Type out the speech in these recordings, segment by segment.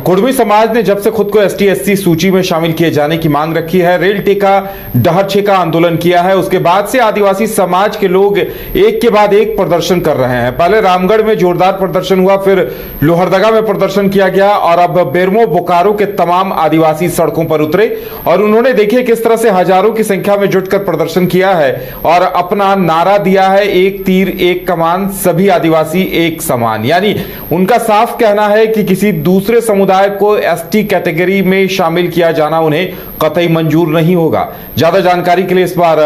कुर्मी समाज ने जब से खुद को एसटी एससी सूची में शामिल किए जाने की मांग रखी है, रेल टेका डहर छेका आंदोलन किया है, उसके बाद से आदिवासी समाज के लोग एक के बाद एक प्रदर्शन कर रहे हैं। पहले रामगढ़ में जोरदार प्रदर्शन हुआ, फिर लोहरदगा में प्रदर्शन किया गया और अब बेरमो बोकारो के तमाम आदिवासी सड़कों पर उतरे और उन्होंने देखिए किस तरह से हजारों की संख्या में जुटकर प्रदर्शन किया है और अपना नारा दिया है, एक तीर एक कमान, सभी आदिवासी एक समान। यानी उनका साफ कहना है कि किसी दूसरे समुदाय को एसटी कैटेगरी में शामिल किया जाना उन्हें कतई मंजूर नहीं होगा। ज्यादा जानकारी के लिए इस बार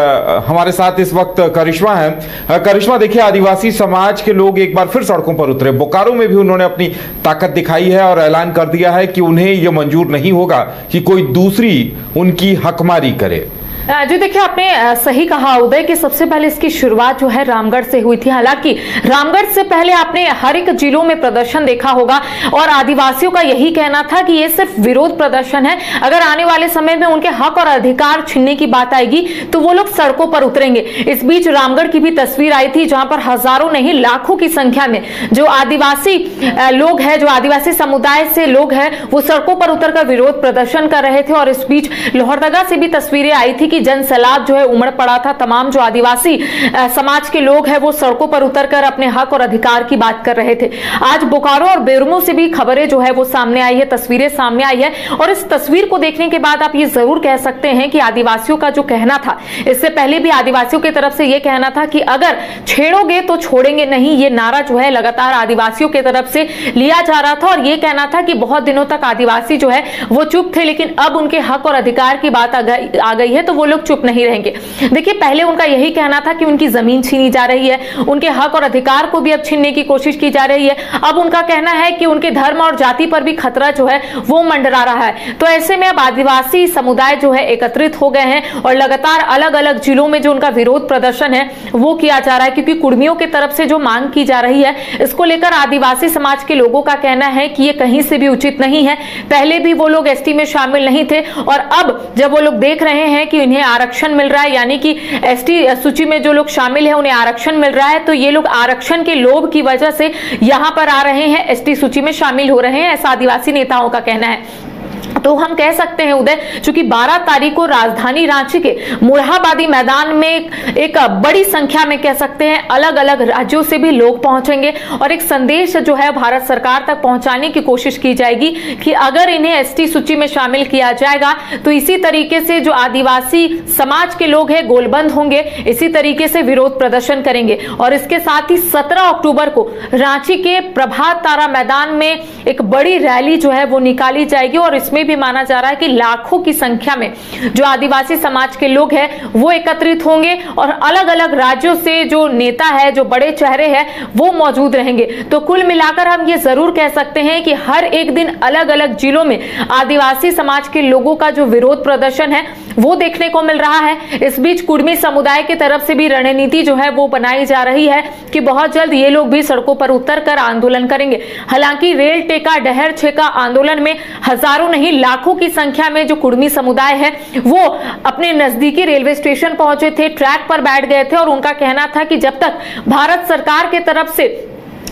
हमारे साथ इस वक्त करिश्मा है। करिश्मा, देखिए आदिवासी समाज के लोग एक बार फिर सड़कों पर उतरे, बोकारो में भी उन्होंने अपनी ताकत दिखाई है और ऐलान कर दिया है कि उन्हें यह मंजूर नहीं होगा कि कोई दूसरी उनकी हकमारी करे। जी देखिए, आपने सही कहा उदय कि सबसे पहले इसकी शुरुआत जो है रामगढ़ से हुई थी। हालांकि रामगढ़ से पहले आपने हर एक जिलों में प्रदर्शन देखा होगा और आदिवासियों का यही कहना था कि ये सिर्फ विरोध प्रदर्शन है, अगर आने वाले समय में उनके हक और अधिकार छीनने की बात आएगी तो वो लोग सड़कों पर उतरेंगे। इस बीच रामगढ़ की भी तस्वीर आई थी जहां पर हजारों नहीं लाखों की संख्या में जो आदिवासी लोग हैं, जो आदिवासी समुदाय से लोग हैं, वो सड़कों पर उतरकर विरोध प्रदर्शन कर रहे थे। और इस बीच लोहरदगा से भी तस्वीरें आई थी जन सैलाब जो है उमड़ पड़ा था। तमाम जो आदिवासी समाज के लोग हैं वो सड़कों पर उतरकर अपने हक और अधिकार की बात कर रहे थे। आज बोकारो और बेरमो से भी खबरें जो है वो सामने आई है, तस्वीरें सामने आई है और इस तस्वीर को देखने के बाद आप ये जरूर कह सकते हैं कि आदिवासियों का जो कहना था, इससे पहले भी आदिवासियों की तरफ से यह कहना था कि अगर छेड़ोगे तो छोड़ेंगे नहीं, ये नारा जो है लगातार आदिवासियों की तरफ से लिया जा रहा था और ये कहना था कि बहुत दिनों तक आदिवासी जो है वो चुप थे, लेकिन अब उनके हक और अधिकार की बात आ गई है तो वो लोग चुप नहीं रहेंगे। देखिए, पहले उनका यही कहना था कि उनकी जमीन छीनी जा रही है, उनके हक और अधिकार को भी अब छीनने की कोशिश की जा रही है। अब उनका कहना है कि उनके धर्म और जाति पर भी खतरा जो है वो मंडरा रहा है। तो ऐसे में अब आदिवासी समुदाय जो है एकत्रित हो गए हैं और लगातार अलग अलग जिलों में जो उनका विरोध प्रदर्शन है वो किया जा रहा है, क्योंकि कुर्मियों की तरफ से जो मांग की जा रही है इसको लेकर आदिवासी समाज के लोगों का कहना है कि ये कहीं से भी उचित नहीं है। पहले भी वो लोग एसटी में शामिल नहीं थे और अब जब वो लोग देख रहे हैं कि इन्हें आरक्षण मिल रहा है, यानी कि एसटी सूची में जो लोग शामिल हैं उन्हें आरक्षण मिल रहा है, तो ये लोग आरक्षण के लोभ की वजह से यहां पर आ रहे हैं, एसटी सूची में शामिल हो रहे हैं, ऐसा आदिवासी नेताओं का कहना है। तो हम कह सकते हैं उदय, चूंकि 12 तारीख को राजधानी रांची के मुरहाबादी मैदान में एक बड़ी संख्या में कह सकते हैं अलग अलग राज्यों से भी लोग पहुंचेंगे और एक संदेश जो है भारत सरकार तक पहुंचाने की कोशिश की जाएगी कि अगर इन्हें एसटी सूची में शामिल किया जाएगा तो इसी तरीके से जो आदिवासी समाज के लोग हैं गोलबंद होंगे, इसी तरीके से विरोध प्रदर्शन करेंगे। और इसके साथ ही 17 अक्टूबर को रांची के प्रभात तारा मैदान में एक बड़ी रैली जो है वो निकाली जाएगी और इसमें भी माना जा रहा है कि लाखों की संख्या में जो आदिवासी समाज के लोग हैं वो एकत्रित होंगे और अलग अलग राज्यों से जो नेता है, जो बड़े चेहरे हैं वो मौजूद रहेंगे। तो कुल मिलाकर हम ये जरूर कह सकते हैं कि हर एक दिन अलग अलग जिलों में आदिवासी समाज के लोगों का जो विरोध प्रदर्शन है वो देखने को मिल रहा है। इस बीच कुर्मी समुदाय की तरफ से भी रणनीति जो है वो बनाई जा रही है कि बहुत जल्द ये लोग भी सड़कों पर उतरकर आंदोलन करेंगे। हालांकि रेल टेका डहर छेका आंदोलन में हजारों नहीं लाखों की संख्या में जो कुर्मी समुदाय है वो अपने नजदीकी रेलवे स्टेशन पहुंचे थे, ट्रैक पर बैठ गए थे और उनका कहना था कि जब तक भारत सरकार की तरफ से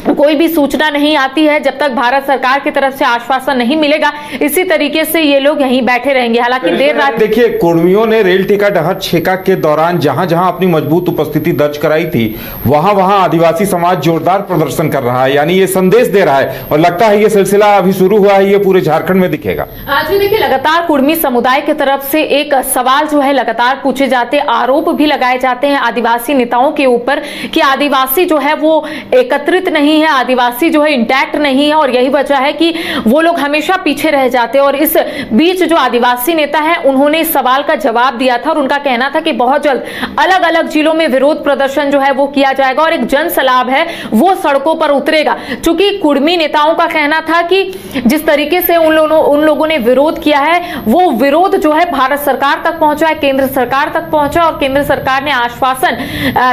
कोई भी सूचना नहीं आती है, जब तक भारत सरकार की तरफ से आश्वासन नहीं मिलेगा, इसी तरीके से ये लोग यहीं बैठे रहेंगे। हालांकि देर रात देखिए, कुर्मियों ने रेल टेका डहर छेका के दौरान जहां जहां अपनी मजबूत उपस्थिति दर्ज कराई थी वहां वहां आदिवासी समाज जोरदार प्रदर्शन कर रहा है, यानी ये संदेश दे रहा है और लगता है ये सिलसिला अभी शुरू हुआ है, ये पूरे झारखंड में दिखेगा। आज भी देखिए, लगातार कुर्मी समुदाय की तरफ से एक सवाल जो है लगातार पूछे जाते, आरोप भी लगाए जाते हैं आदिवासी नेताओं के ऊपर कि आदिवासी जो है वो एकत्रित नहीं है, आदिवासी जो है इंटैक्ट नहीं है और यही वजह है कि वो लोग हमेशा पीछे रह जाते हैं। और इस बीच जो आदिवासी नेता है उन्होंने इस सवाल का जवाब दिया था और उनका कहना था कि बहुत जल्द अलग अलग जिलों में विरोध प्रदर्शन जो है वो किया जाएगा और एक जन सैलाब है वो सड़कों पर उतरेगा। चूंकि कुर्मी नेताओं का कहना था कि जिस तरीके से उन लोगों ने विरोध किया है वो विरोध जो है भारत सरकार तक पहुंचा है, केंद्र सरकार तक पहुंचा और केंद्र सरकार ने आश्वासन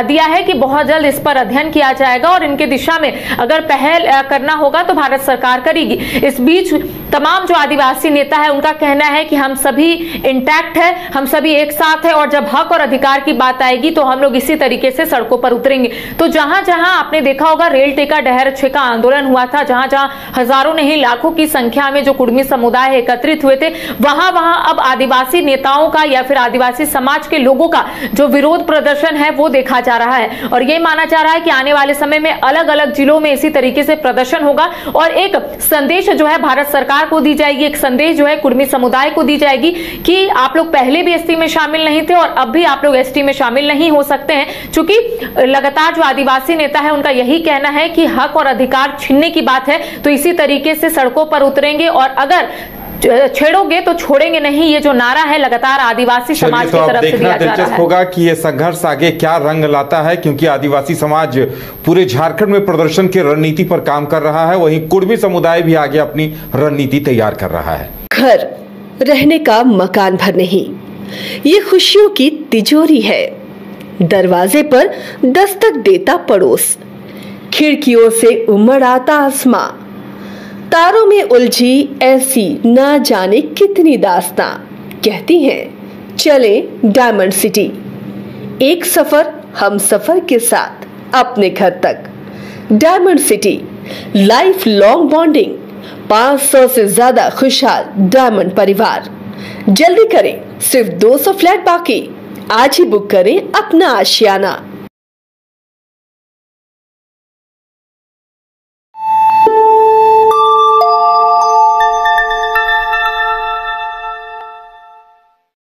दिया है कि बहुत जल्द इस पर अध्ययन किया जाएगा और इनके दिशा में अगर पहल करना होगा तो भारत सरकार करेगी। इस बीच तमाम जो आदिवासी नेता है उनका कहना है कि हम सभी इंटैक्ट है, हम सभी एक साथ है और जब हक और अधिकार की बात आएगी तो हम लोग इसी तरीके से सड़कों पर उतरेंगे। तो जहां जहां आपने देखा होगा रेल टेका डहर छेका आंदोलन हुआ था, जहां जहां हजारों नहीं लाखों की संख्या में जो कुर्मी समुदाय एकत्रित हुए थे, वहां वहां अब आदिवासी नेताओं का या फिर आदिवासी समाज के लोगों का जो विरोध प्रदर्शन है वो देखा जा रहा है और ये माना जा रहा है कि आने वाले समय में अलग अलग जिलों में इसी तरीके से प्रदर्शन होगा और एक संदेश जो है भारत सरकार को दी जाएगी, एक संदेश जो है कुर्मी समुदाय को दी जाएगी कि आप लोग पहले भी एसटी में शामिल नहीं थे और अब भी आप लोग एसटी में शामिल नहीं हो सकते हैं। क्योंकि लगातार जो आदिवासी नेता है उनका यही कहना है कि हक और अधिकार छीनने की बात है तो इसी तरीके से सड़कों पर उतरेंगे और अगर छेड़ोगे तो छोड़ेंगे नहीं, ये जो नारा है लगातार आदिवासी समाज की तरफ से दिया जा रहा है। होगा कि ये संघर्ष आगे क्या रंग लाता है, क्योंकि आदिवासी समाज पूरे झारखंड में प्रदर्शन की रणनीति पर काम कर रहा है, वहीं कुर्मी समुदाय भी आगे अपनी रणनीति तैयार कर रहा है। घर रहने का मकान भर नहीं, ये खुशियों की तिजोरी है। दरवाजे पर दस्तक देता पड़ोस, खिड़कियों से उमड़ आता आसमां, तारों में उलझी ऐसी ना जाने कितनी दास्तां। कहती हैं चले डायमंड सिटी, एक सफर हम सफर के साथ अपने घर तक। Diamond city life long bonding, 500 से ज्यादा खुशहाल डायमंड परिवार। जल्दी करें, सिर्फ 200 फ्लैट बाकी, आज ही बुक करें अपना आशियाना।